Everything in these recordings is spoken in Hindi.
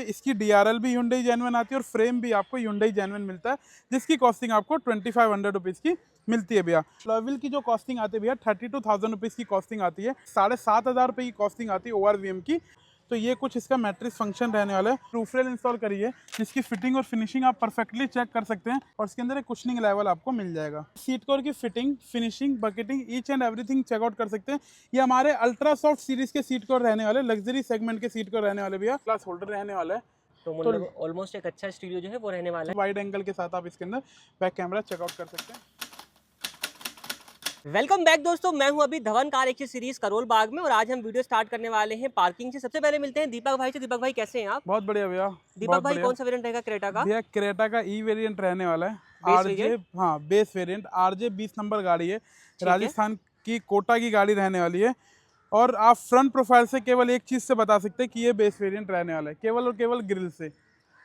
इसकी DRL भी Hyundai जेन्युइन आती है और फ्रेम भी आपको Hyundai जेन्युइन मिलता है, जिसकी कॉस्टिंग आपको 2500 रुपीज़ की मिलती है भैया। लॉयविल की जो कॉस्टिंग आती है भैया 32,000 रुपीज़ की कॉस्टिंग आती है, 7,500 रुपये की कॉस्टिंग आती है ORVM की। तो ये कुछ इसका मैट्रिक्स फंक्शन रहने वाला है। प्रूफ रेल इंस्टॉल करिए, जिसकी फिटिंग और फिनिशिंग आप परफेक्टली चेक कर सकते हैं और इसके अंदर एक कुशनिंग लेवल आपको मिल जाएगा। सीट कवर की fitting, finishing, bucketing, each and everything checkout कर सकते हैं। ये हमारे अल्ट्रा सॉफ्ट सीरीज के सीट कवर रहने वाले, लग्जरी सेगमेंट के सीट कवर रहने वाले भैया। ग्लास होल्डर रहने वाला है, तो मतलब ऑलमोस्ट एक अच्छा स्टीरियो जो है वो रहने वाला है। वाइड एंगल के साथ आप इसके अंदर बैक कैमरा चेकआउट कर सकते हैं। वेलकम बैक दोस्तों, मैं हूं अभी Dhawan car accessories Karol Bagh में और आज हम वीडियो स्टार्ट करने वाले हैं पार्किंग से। सबसे पहले मिलते हैं दीपक भाई से। दीपक भाई कैसे हैं आप? बहुत बढ़िया भैया। दीपक भाई कौन सा वेरिएंट रहेगा क्रेटा का? भैया क्रेटा का ई वेरिएंट रहने वाला है, RJ, हाँ बेस वेरिएंट। RJ 20 नंबर गाड़ी है, राजस्थान की कोटा की गाड़ी रहने वाली है। और आप फ्रंट प्रोफाइल से केवल एक चीज़ से बता सकते हैं कि ये बेस वेरिएंट रहने वाला है, केवल और केवल ग्रिल से।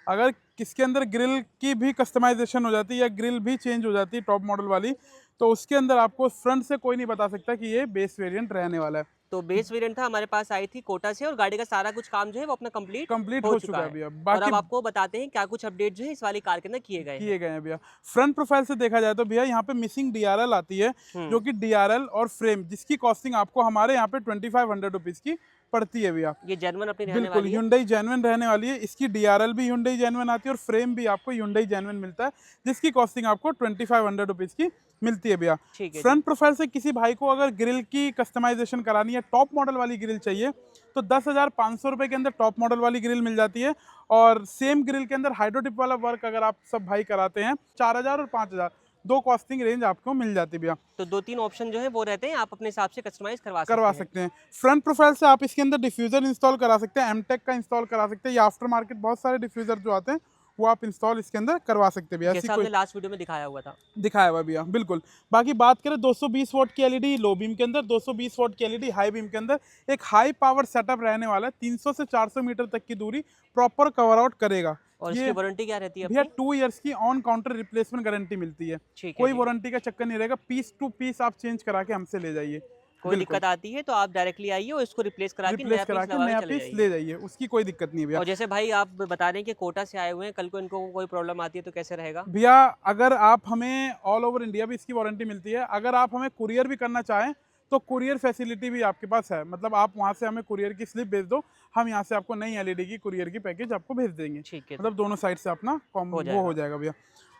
अगर किसके अंदर ग्रिल की भी कस्टमाइजेशन हो जाती है या ग्रिल भी चेंज हो जाती है टॉप मॉडल वाली, तो उसके अंदर आपको फ्रंट से कोई नहीं बता सकता कि ये बेस वेरिएंट रहने वाला है। तो बेस वेरिएंट था, हमारे पास आई थी कोटा से और गाड़ी का सारा कुछ काम जो है वो अपना कंप्लीट हो चुका है भैया। और बाकी अब आपको बताते हैं क्या कुछ अपडेट जो है इस वाली कार के अंदर किए गए हैं भैया। फ्रंट प्रोफाइल से देखा जाए तो भैया यहाँ पे मिसिंग DRL आती है, जो कि DRL और फ्रेम, जिसकी कॉस्टिंग आपको हमारे यहाँ पे 2500 रुपीज़ की पड़ती है भैया। ये जेन्युइन अपनी रहने बिल्कुल वाली है। Hyundai जेन्युइन रहने वाली है। इसकी DRL भी Hyundai जेन्युइन आती है और फ्रेम भी आपको Hyundai जेन्युइन मिलता है, जिसकी कॉस्टिंग आपको 2500 रुपीज़ की मिलती है भैया। फ्रंट प्रोफाइल से किसी भाई को अगर ग्रिल की कस्टमाइजेशन करानी है, टॉप मॉडल वाली ग्रिल चाहिए, तो 10,500 रुपये के अंदर टॉप मॉडल वाली ग्रिल मिल जाती है। और सेम ग्रिल के अंदर हाइड्रोटिप वाला वर्क अगर आप सब भाई कराते हैं, 4,000 और 5,000 दो कॉस्टिंग रेंज आपको मिल जाती है भैया। तो 2-3 ऑप्शन जो है वो रहते हैं, आप अपने हिसाब से कस्टमाइज करवा सकते हैं। फ्रंट प्रोफाइल से आप इसके अंदर डिफ्यूजर इंस्टॉल करा सकते हैं, एमटेक का इंस्टॉल करा सकते हैं, या आफ्टर मार्केट बहुत सारे डिफ्यूजर जो आते हैं वो आप इंस्टॉल इसके अंदर करवा सकते हैं भैया। जैसा हमने लास्ट वीडियो में दिखाया हुआ भैया। बिल्कुल। बाकी बात करें 220 वोट की एलईडी लो बीम के अंदर, 220 वोट की एलईडी हाई बीम के अंदर, एक हाई पावर सेटअप रहने वाला है। 300 से 400 मीटर तक की दूरी प्रॉपर कवर आउट करेगा। और इसकी वारंटी क्या रहती है भैया? 2 इयर्स की ऑन काउंटर रिप्लेसमेंट गारंटी मिलती है। कोई वारंटी का चक्कर नहीं रहेगा, पीस टू पीस आप चेंज करा के हमसे ले जाइए। कोई दिक्कत आती है तो आप डायरेक्टली आइए और इसको रिप्लेस करा के नया पीस ले जाइए, उसकी कोई दिक्कत नहीं है भैया। और जैसे भाई आप बता रहे हैं कि कोटा से आए हुए हैं, कल को इनको कोई प्रॉब्लम आती है तो कैसे रहेगा भैया? अगर आप हमें ऑल ओवर इंडिया भी इसकी वारंटी मिलती है। अगर आप हमें कुरियर भी करना चाहें तो कुरियर फैसिलिटी भी आपके पास है। मतलब आप वहाँ से हमें कुरियर की स्लिप भेज दो, हम यहाँ से आपको नई एलईडी की कुरियर की पैकेज आपको भेज देंगे। मतलब दोनों साइड से अपना वो हो जाएगा भैया।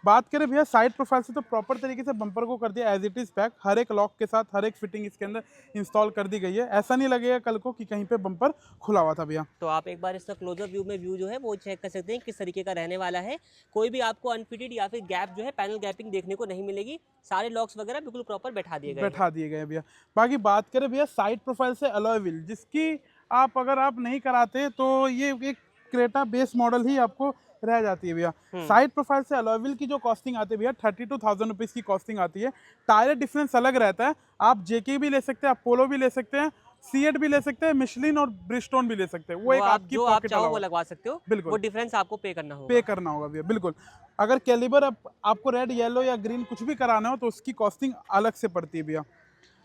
बात करें भैया साइड प्रोफाइल से, तो प्रॉपर तरीके से बम्पर को कर दिया एज इट इज़ पैक, हर एक लॉक के साथ हर एक फिटिंग इसके अंदर इंस्टॉल कर दी गई है। ऐसा नहीं लगेगा कल को कि कहीं पे बम्पर खुला हुआ था भैया। तो आप एक बार इसका क्लोजर व्यू जो है वो चेक कर सकते हैं किस तरीके का रहने वाला है। कोई भी आपको अनफिटेड या फिर गैप जो है, पैनल गैपिंग देखने को नहीं मिलेगी। सारे लॉक्स वगैरह बिल्कुल प्रॉपर बैठा दिए गए भैया। बाकी बात करें भैया साइड प्रोफाइल से, अलॉय व्हील जिसकी अगर आप नहीं कराते तो ये एक क्रेटा बेस मॉडल ही आपको रह जाती है भैया। साइड प्रोफाइल से अलॉय व्हील की जो कॉस्टिंग आती है भैया 32,000 रुपीज़ की कॉस्टिंग आती है। टायर डिफरेंस अलग रहता है, आप जेके भी ले सकते हैं, आप पोलो भी ले सकते हैं, सीएट भी ले सकते हैं, मिशलिन और ब्रिजस्टोन भी ले सकते हैं। वो एक आपकी पॉकेट चाहो वो लगवा सकते हो। बिल्कुल, वो डिफरेंस आपको पे करना होगा भैया। बिल्कुल। अगर कैलिबर आपको रेड, येलो या ग्रीन कुछ भी कराना हो तो उसकी कॉस्टिंग अलग से पड़ती है भैया।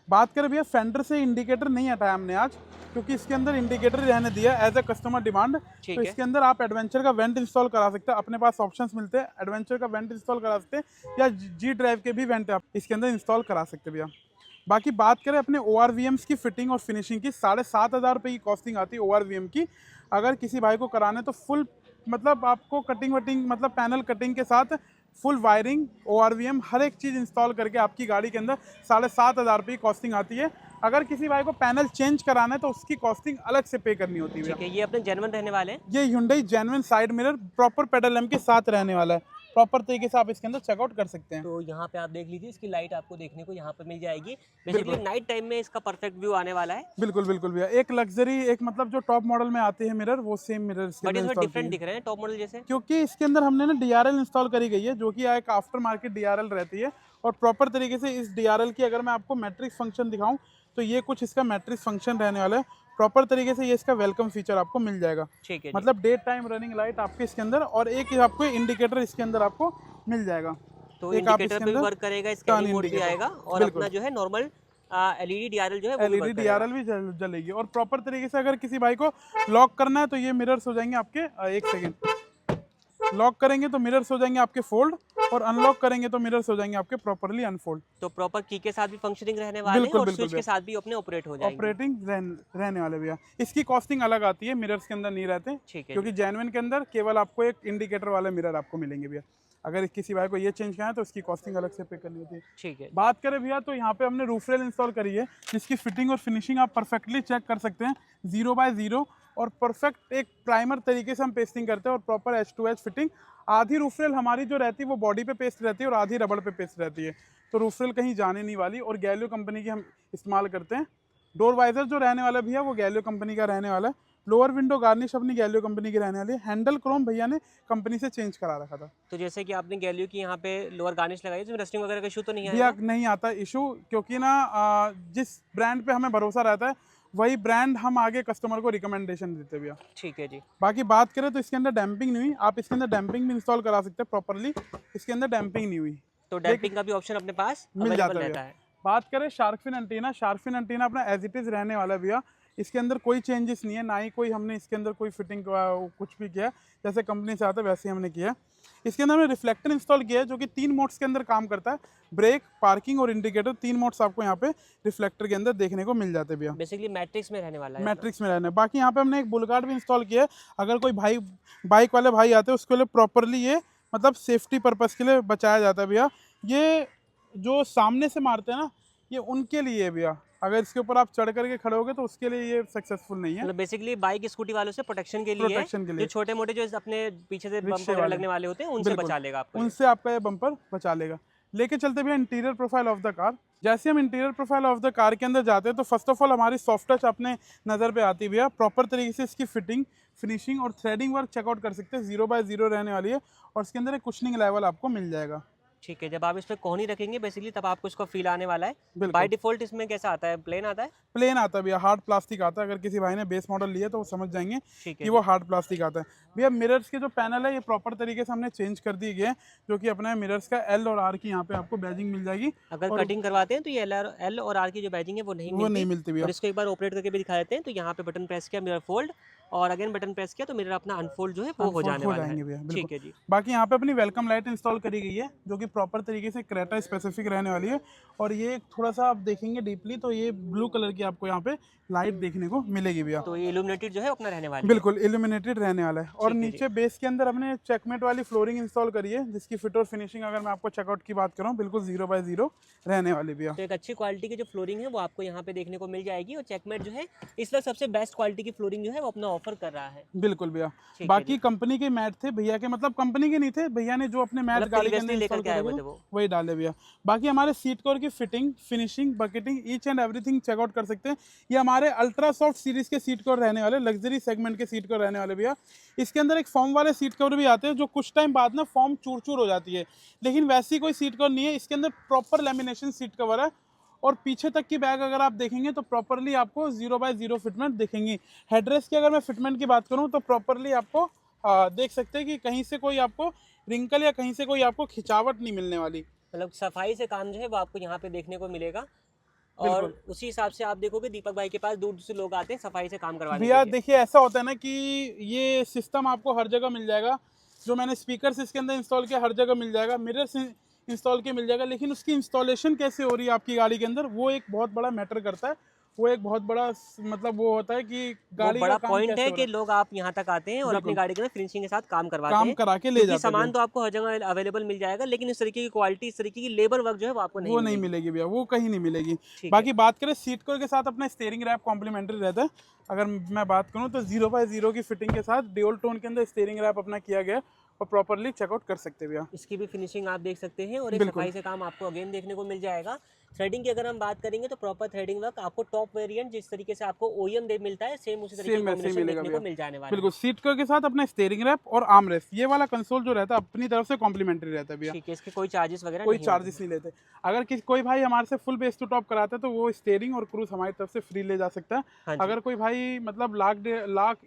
बात करें भैया फेंडर से, इंडिकेटर नहीं हटाया हमने आज, क्योंकि इसके अंदर इंडिकेटर रहने दिया एज ए कस्टमर डिमांड। तो इसके अंदर आप एडवेंचर का वेंट इंस्टॉल करा सकते हैं, अपने पास ऑप्शंस मिलते हैं। एडवेंचर का वेंट इंस्टॉल करा सकते हैं या जी ड्राइव के भी वेंट आप इसके अंदर इंस्टॉल करा सकते हैं भैया। बाकी बात करें अपने ORVMs की फिटिंग और फिनिशिंग की, 7,500 रुपये की कॉस्टिंग आती है ORVM की। अगर किसी भाई को कराने तो फुल मतलब आपको कटिंग वटिंग, मतलब पैनल कटिंग के साथ फुल वायरिंग, ORVM हर एक चीज़ इंस्टॉल करके आपकी गाड़ी के अंदर 7,500 रुपये की कॉस्टिंग आती है। अगर किसी भाई को पैनल चेंज कराना है तो उसकी कॉस्टिंग अलग से पे करनी होती है। ये अपने जेन्युइन रहने वाले हैं। ये Hyundai genuine side mirror proper pedal lamp के साथ रहने वाला है। प्रॉपर तरीके से आप इसके अंदर चेकआउट कर सकते हैं। तो यहाँ पे आप देख लीजिए, इसकी लाइट आपको देखने को यहाँ पे मिल जाएगी। बेसिकली नाइट टाइम में इसका परफेक्ट व्यू आने वाला है। बिल्कुल भैया। एक लग्जरी, एक मतलब जो टॉप मॉडल में आते हैं मिरर, वो सेम मिरर इसके अंदर इंस्टॉल डिफरेंट दिख रहे हैं टॉप मॉडल जैसे, क्योंकि इसके अंदर हमने ना DRL इंस्टॉल करी गई है, जो कि एक आफ्टर मार्केट DRL रहती है। और प्रॉपर तरीके से इस DRL की अगर मैं आपको मैट्रिक्स फंक्शन दिखाऊं तो ये कुछ इसका मैट्रिक्स फंक्शन रहने वाला है। प्रॉपर तरीके से ये इसका वेलकम फीचर आपको मिल जाएगा। मतलब डे टाइम रनिंग लाइट आपके इसके अंदर, और एक आपको इंडिकेटर इसके अंदर आपको मिल जाएगा। तो इंडिकेटर पे वर्क करेगा, स्कैनिंग मोड भी आएगा और अपना जो है नॉर्मल एलईडी डीआरएल जो है वो भी एलईडी work करेगा। डीआरएल भी जलेगी। और प्रॉपर तरीके से अगर किसी भाई को लॉक करना है तो ये मिरर्स हो जाएंगे आपके, एक सेकेंड, लॉक करेंगे तो मिरर्स हो जाएंगे आपके फोल्ड, और अनलॉक करेंगे तो मिरर्स हो जाएंगे आपके प्रॉपरली अनफोल्ड। तो प्रॉपर की के साथ भी फंक्शनिंग रहने वाले हैं बिल्कुल और बिल्कुल स्विच के साथ भी अपने ऑपरेट हो जाएंगे। ऑपरेटिंग रहने वाले भैया। इसकी कॉस्टिंग अलग आती है, मिरर्स के अंदर नहीं रहते, ठीक है क्योंकि जेन्युइन के अंदर केवल आपको एक इंडिकेटर वाले मिरर आपको मिलेंगे भैया। अगर किसी भाई को ये चेंज करना है तो इसकी कॉस्टिंग अलग से पे करनी होती है। ठीक है। बात करें भैया तो यहाँ पे हमने रूफ रेल इंस्टॉल करी है, जिसकी फिटिंग और फिनिशिंग आप परफेक्टली चेक कर सकते हैं, 0/0, और परफेक्ट एक प्राइमर तरीके से हम पेस्टिंग करते हैं, और प्रॉपर H2H फिटिंग। आधी रूफ रेल हमारी जो रहती है वो बॉडी पे पेस्ट रहती है और आधी रबड़ पे पेस्ट रहती है, तो रूफ रेल कहीं जाने नहीं वाली। और गैलियो कंपनी की हम इस्तेमाल करते हैं। डोर वाइजर जो रहने वाला भैया वो गैलियो कंपनी का रहने वाला है। लोअर विंडो गार्निश अपनी गैलियो कंपनी की रहने वाली है। हैंडल क्रोम भैया ने कंपनी से चेंज करा रखा था। तो जैसे कि आपने गैलियो की यहाँ पे लोअर गार्निश लगाई, इसमें रस्टिंग वगैरह का इशू तो नहीं भैया आएगा? नहीं आता इशू, क्योंकि ना जिस ब्रांड पे हमें भरोसा रहता है वही ब्रांड हम आगे कस्टमर को रिकमेंडेशन देते हैं भैया। ठीक है जी। बाकी बात करें तो इसके अंदर डैम्पिंग नहीं हुई, आप इसके अंदर डैम्पिंग भी इंस्टॉल करा सकते हैं प्रॉपरली, इसके अंदर डैम्पिंग नहीं हुई, तो डैम्पिंग का भी ऑप्शन अपने पास मिल जाता अवेलेबल है रहता भैया। है। बात करें shark fin antenna, shark fin antenna अपना एज इट इज़ रहने वाला है भैया। इसके अंदर कोई चेंजेस नहीं है, ना ही कोई हमने इसके अंदर कोई फिटिंग कुछ भी किया है, जैसे कंपनी से आता है वैसे ही हमने किया है। इसके अंदर हमने रिफ्लेक्टर इंस्टॉल किया है जो कि 3 मोड्स के अंदर काम करता है, ब्रेक, पार्किंग और इंडिकेटर। 3 मोड्स आपको यहाँ पे रिफ्लेक्टर के अंदर देखने को मिल जाते हैं भैया। बेसिकली मैट्रिक्स में रहने वाला है। मैट्रिक्स में रहना है। बाकी यहाँ पे हमने एक बुल गार्ड भी इंस्टॉल किया है, अगर कोई भाई बाइक वाले भाई आते हैं उसके लिए प्रॉपरली ये मतलब सेफ्टी पर्पज़ के लिए बचाया जाता है भैया। ये जो सामने से मारते हैं ना, ये उनके लिए है भैया। अगर इसके ऊपर आप चढ़ करके खड़े होगे तो उसके लिए ये सक्सेसफुल नहीं है। मतलब बेसिकली बाइक स्कूटी वालों से प्रोटेक्शन के लिए है, प्रोटेक्शन के लिए जो छोटे मोटे जो अपने पीछे से बम्पर वगैरह वाले। लगने वाले होते हैं उनसे बिल्कुल। बचा लेगा आपको ये। उनसे आपका ये बम्पर बचा लेगा। लेके चलते भैया interior profile of the car. जैसे हम interior profile of the car के अंदर जाते हैं तो फर्स्ट ऑफ ऑल हमारी सॉफ्ट टच अपने नज़र पे आती है भैया। प्रॉपर तरीके से इसकी फिटिंग, फिनिशिंग और थ्रेडिंग वर्क चेकआउट कर सकते हैं। 0/0 रहने वाली है, और इसके अंदर एक कुशनिंग लेवल आपको मिल जाएगा। ठीक है। जब आप इस पे कोहनी रखेंगे बेसिकली तब आपको इसका फील आने वाला है। बिल्कुल। बाय डिफॉल्ट इसमें कैसा आता है, प्लेन आता है? प्लेन आता है भैया, हार्ड प्लास्टिक आता है। अगर किसी भाई ने बेस मॉडल लिया तो वो समझ जाएंगे ठीक कि है। वो हार्ड प्लास्टिक आता है भैया। मिरर्स के जो पैनल है ये प्रॉपर तरीके से हमने चेंज कर दिए गए हैं, जो कि अपने मिरर्स का L और R की यहाँ पे आपको बैजिंग मिल जाएगी। अगर कटिंग करवाते हैं तो ये एल और आर की जो बैजिंग है वो नहीं मिलती भैया। और इसको एक बार ऑपरेट करके भी दिखा देते हैं। तो यहाँ पे बटन प्रेस किया, मिरर फोल्ड, और अगेन बटन प्रेस किया तो मिरर अपना अनफोल्ड जो है वो हो जाने वाला है। भैया। ठीक है जी। बाकी यहाँ पे अपनी वेलकम लाइट इंस्टॉल करी गई है, जो कि प्रॉपर तरीके से क्रेटा स्पेसिफिक रहने वाली है। और ये थोड़ा सा आप देखेंगे डीपली तो ये ब्लू कलर की आपको यहाँ पे लाइट देखने को मिलेगी भैया। तो ये इल्यूमिनेटेड जो है अपना रहने वाला है। बिल्कुल इल्यूमिनेटेड रहने वाला है। और ठीक है नीचे बेस के अंदर हमने चेकमेट वाली फ्लोरिंग इंस्टॉल करी है, जिसकी फिट और फिनिशिंग अगर मैं आपको चेकआउट की बात करूँ बिल्कुल 0/0 रहने वाली भैया। तो एक अच्छी क्वालिटी की जो फ्लोरिंग है वो आपको यहाँ पे देखने को मिल जाएगी। और चेकमेट जो है इस वक्त सबसे बेस्ट क्वालिटी की फ्लोरिंग जो है वो अपना ऑफर कर रहा है। बिल्कुल भैया। है बाकी कंपनी के मैट थे भैया के, मतलब कंपनी के नहीं थे, भैया ने जो अपने मैट मतलब गाड़ी के previously अंदर लेकर इंस्टॉल के आए करे हुए थे थे वो। वही डाले भैया। बाकी हमारे सीट कवर की fitting, finishing, bucketing, each and everything checkout कर सकते हैं। ये हमारे अल्ट्रा सॉफ्ट सीरीज के सीट कवर रहने वाले, लग्जरी सेगमेंट के सीट कवर रहने वाले भैया। इसके अंदर एक फॉर्म वाले सीट कवर भी आते हैं, जो कुछ टाइम बाद ना फॉर्म चूर चूर हो जाती है, लेकिन वैसी कोई सीट कवर नहीं है। इसके अंदर प्रॉपर लेमिनेशन सीट कवर है, और पीछे तक की बैग अगर आप देखेंगे तो प्रॉपरली आपको 0/0 फिटमेंट दिखेंगी। हेडरेस्ट की अगर मैं फिटमेंट की बात करूं तो प्रॉपरली आपको देख सकते हैं कि कहीं से कोई आपको रिंकल या कहीं से कोई आपको खिंचावट नहीं मिलने वाली। मतलब सफाई से काम जो है वो आपको यहाँ पे देखने को मिलेगा। और उसी हिसाब से आप देखोगे दीपक भाई के पास दूर दूर से लोग आते हैं सफाई से काम करवाने भैया के लिए। देखिए ऐसा होता है ना कि ये सिस्टम आपको हर जगह मिल जाएगा। जो मैंने स्पीकर्स इसके अंदर इंस्टॉल किया हर जगह मिल जाएगा, मिरर्स इंस्टॉल के मिल जाएगा, लेकिन उसकी इंस्टॉलेशन कैसे हो रही है आपकी गाड़ी के अंदर वो एक बहुत बड़ा मैटर करता है। वो एक बहुत बड़ा मतलब वो होता है कि गाड़ी बड़ा का काम पॉइंट कैसे है हो कि रहा है। लोग आप यहाँ तक आते हैं और अपनी गाड़ी के अंदर फिनिशिंग के साथ काम करवाते हैं, करा के ले क्योंकि जाते हैं सामान तो आपको हर जगह अवेलेबल मिल जाएगा, लेकिन इस तरीके की क्वालिटी, इस तरीके की लेबर वर्क जो है वो आपको वो नहीं मिलेगी भैया, वो कहीं नहीं मिलेगी। बाकी बात करें सीट कवर के साथ अपना स्टीयरिंग रैप कॉम्प्लीमेंट्री रहता है। अगर मैं बात करूँ तो 0/0 की फिटिंग के साथ ड्यूल टोन के अंदर स्टीयरिंग रैप अपना किया गया और प्रॉपर्ली चेकआउट कर सकते हैं भैया। इसकी भी फिनिशिंग आप देख सकते हैं और एक सफाई से काम आपको अगेन देखने को मिल जाएगा। थ्रेडिंग की अगर हम बात करेंगे तो प्रॉपर थ्रेडिंग वर्क आपको टॉप वेरिएंट जिस तरीके से आपको OEM दे मिलता है सेम उसी तरीके का कॉम्बिनेशन देखने को मिल जाने वाला है। बिल्कुल सीट कवर के साथ अपना स्टीयरिंग रैप और आर्म रेस्ट, ये वाला कंसोल जो रहता है अपनी तरफ से कॉम्प्लीमेंट्री रहता है भैया। ठीक है, इसके कोई चार्जेस वगैरह कोई चार्जेस नहीं लेते। अगर कोई भाई हमारे से फुल बेस टू टॉप कराता है तो वो स्टीयरिंग और क्रूज हमारी तरफ से फ्री ले जा सकता है। अगर कोई भाई मतलब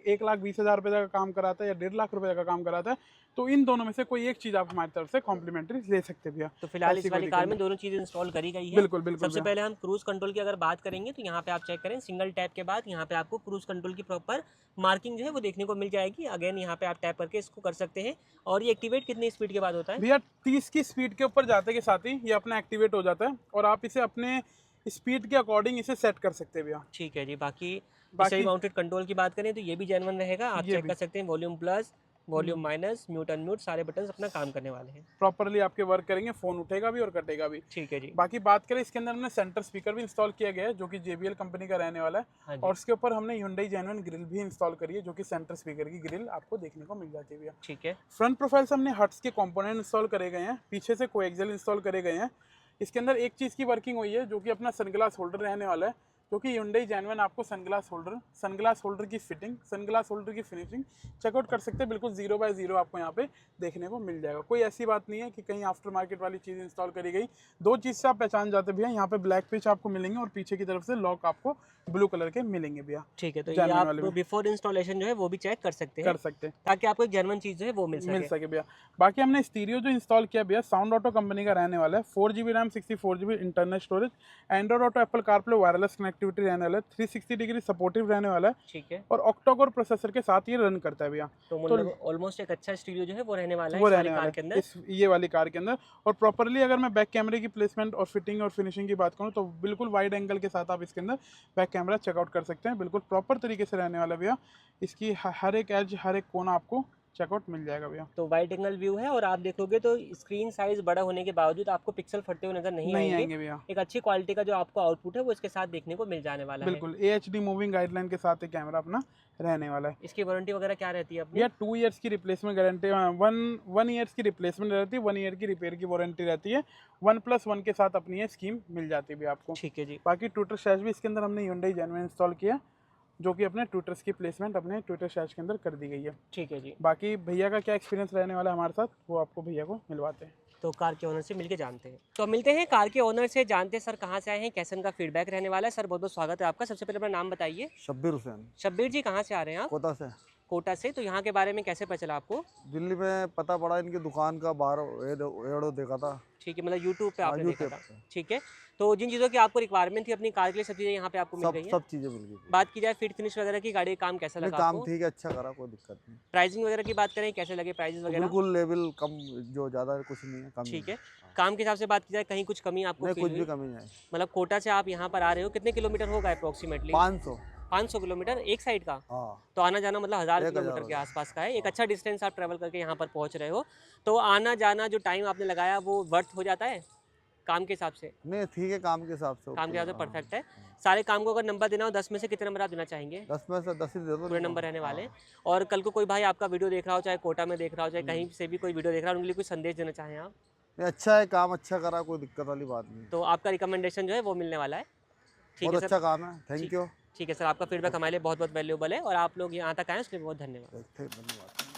1,20,000 रुपए का काम कराता है या 1.5 लाख रुपए का काम कराता है तो इन दोनों में से कोई एक चीज आप हमारी तरफ से कॉम्प्लीमेंट्री ले सकते हैं भैया। तो फिलहाल इस वाली कार में दोनों चीजें इंस्टॉल करी गई है। बिल्कुल बिल्कुल बिल्कुल सबसे भैया। पहले हम क्रूज कंट्रोल की अगर बात करेंगे तो यहाँ पे आप चेक करें, सिंगल टैप के बाद यहाँ पे आपको क्रूज कंट्रोल की प्रॉपर मार्किंग जो है वो देखने को मिल जाएगी। अगेन यहाँ पे आप टैप करके इसको कर सकते हैं। और ये एक्टिवेट कितनी स्पीड के बाद होता है? भैया 30 की स्पीड के ऊपर जाते के साथ ही ये अपना एक्टिवेट हो जाता है और आप इसे अपने स्पीड के अकॉर्डिंग इसे सेट कर सकते हैं भैया। ठीक है जी। बाकी बाकी माउंटेड कंट्रोल की बात करें तो ये भी जेन्युइन रहेगा। आप ये चेक भी कर सकते हैं, volume plus, volume minus, mute unmute, सारे बटन अपना काम करने वाले हैं। प्रॉपरली आपके वर्क करेंगे, फ़ोन उठेगा भी और कटेगा भी। ठीक है जी। बाकी बात करें इसके अंदर हमने सेंटर स्पीकर भी इंस्टॉल किया गया है जो कि JBL कंपनी का रहने वाला है। हाँ जी। और उसके ऊपर हमने Hyundai जेन्युइन ग्रिल भी इंस्टॉल करी है जो कि सेंटर स्पीकर की ग्रिल आपको देखने को मिल जाती है भैया। ठीक है। फ्रंट प्रोफाइल से हमने हट्स के कंपोनेंट इंस्टॉल करे गए हैं, पीछे से कोएक्सियल इंस्टॉल करे गए हैं। इसके अंदर एक चीज़ की वर्किंग हुई है जो कि अपना सनग्लास होल्डर रहने वाला है, जो कि Hyundai जेन्युइन आपको सनग्लास होल्डर की फिटिंग, सनग्लास होल्डर की फिनिशिंग चेकआउट कर सकते हैं। बिल्कुल 0 बाय 0 आपको यहाँ पे देखने को मिल जाएगा। कोई ऐसी बात नहीं है कि कहीं आफ्टर मार्केट वाली चीज़ इंस्टॉल करी गई। दो चीज़ से आप पहचान जाते भैया, यहाँ पे ब्लैक पिच आपको मिलेंगे और पीछे की तरफ से लॉक आपको ब्लू कलर के मिलेंगे भैया। ठीक है, तो ये Genuine आप वाले में। बिफोर इंस्टॉलेशन जो है वो भी चेक कर सकते हैं, ताकि आपको एक जेन्युइन चीज़ जो है वो मिल सके। भैया। बाकी हमने स्टीरियो जो इंस्टॉल किया भैया, साउंड ऑटो कंपनी का रहने वाला है। 4GB RAM, 64GB internal storage, Android auto, Apple CarPlay, wireless connectivity रहने वाला है, 360 डिग्री सपोर्टिव रहने वाला है। ठीक है। और ऑक्टा-कोर प्रोसेसर के साथ ये रन करता है भैया। तो मतलब ऑलमोस्ट एक अच्छा स्टीरियो जो है वो रहने वाला है वो इस वाली रहने वाला कार के है अंदर। इस ये वाली कार के अंदर। और प्रॉपरली अगर मैं बैक कैमरे की प्लेसमेंट और फिटिंग और फिनिशिंग की बात करूँ तो बिल्कुल वाइड एंगल के साथ आप इसके अंदर बैक कैमरा चेकआउट कर सकते हैं। बिल्कुल प्रॉपर तरीके से रहने वाला भैया। इसकी हर एक एज, हर एक कोना आपको चेकआउट मिल जाएगा भैया। तो वाइड एंगल व्यू है और आप देखोगे तो स्क्रीन साइज बड़ा होने के बावजूद आपको पिक्सल फटते हुए नजर नहीं आएंगे भैया। एक अच्छी क्वालिटी का जो आपको आउटपुट है वो इसके साथ देखने को मिल जाने वाला है। बिल्कुल AHD मूविंग गाइडलाइन के साथ एक कैमरा अपना रहने वाला है। इसकी वारंटी वगैरह क्या रहती है अपनी? भैया 2 इयर्स की रिप्लेसमेंट गारंटी, 1 ईयर्स की रिप्लेसमेंट रहती है, 1 ईयर की रिपेयर की वारंटी रहती है। 1+1 के साथ अपनी ये स्कीम मिल जाती है भैया आपको। ठीक है जी। बाकी ट्विटर शैश भी इसके अंदर हमने Hyundai जेन्युइन इंस्टॉल किया, जो कि अपने ट्विटर्स की प्लेसमेंट अपने ट्विटर शैश के अंदर कर दी गई है। ठीक है जी। बाकी भैया का क्या एक्सपीरियंस रहने वाला है हमारे साथ, वो आपको भैया को मिलवाते हैं। तो कार के ओनर से मिलके जानते हैं। तो मिलते हैं कार के ओनर से, जानते हैं सर कहाँ से आए हैं, कैसे उनका फीडबैक रहने वाला है। सर बहुत बहुत स्वागत है आपका। सबसे पहले अपना नाम बताइए। शब्बीर हुसैन, शब्बीर जी, कहाँ से आ रहे हैं आप? कोटा से। कोटा से। तो यहाँ के बारे में कैसे पता चला आपको? दिल्ली में पता पड़ा इनकी दुकान का, बाहर एडो देखा था। ठीक है, मतलब यूट्यूब पे आपने देखा YouTube था। पे। ठीक है। तो जिन चीज़ों की आपको रिक्वायरमेंट थी अपनी कार के लिए, सब चीज़ें यहाँ पे आपको मिल गई हैं? सब चीज़ें मिल गई। बात की जाए फिट फिनिश वगैरह की, गाड़ी का काम कैसा नहीं, लगा काम आपको? ठीक है, अच्छा करा, कोई दिक्कत नहीं। प्राइसिंग वगैरह की बात करें, कैसे लगे प्राइजेस वगैरह? बिल्कुल लेवल कम, जो ज़्यादा कुछ नहीं है, कम ही ठीक है। हाँ। काम के हिसाब से बात की जाए, कहीं कुछ कमी आपको नहीं, फील कुछ हुई? भी कमी नहीं आई। मतलब कोटा से आप यहाँ पर आ रहे हो, कितने किलोमीटर होगा अप्रोक्सीमेटली? 500। 500 किलोमीटर एक साइड का? हाँ, तो आना जाना मतलब 1000 1000 किलोमीटर के होगा। आसपास का है। एक अच्छा डिस्टेंस आप ट्रैवल करके यहाँ पर पहुँच रहे हो, तो आना जाना जो टाइम आपने लगाया वो वर्थ हो जाता है काम के हिसाब से? नहीं ठीक है, काम के हिसाब से। काम के हिसाब से हाँ। परफेक्ट है। सारे काम को अगर नंबर देना हो 10 में से कितने नंबर आप देना चाहेंगे? 10 में से 10 ही दे दो। पूरे नंबर रहने वाले हैं। और कल को कोई भाई आपका वीडियो देख रहा हो, चाहे कोटा में देख रहा हो, चाहे कहीं से भी कोई वीडियो देख रहा हो, उनके लिए कुछ संदेश देना चाहें आप? नहीं, अच्छा है, काम अच्छा करा, कोई दिक्कत वाली बात नहीं। तो आपका रिकमेंडेशन जो है वो मिलने वाला है। ठीक बहुत है अच्छा सर। काम है, थैंक यू। ठीक है सर, आपका फीडबैक हमारे लिए बहुत बहुत वैल्यूएबल है और आप लोग यहाँ तक आए उसके लिए बहुत धन्यवाद। धन्यवाद।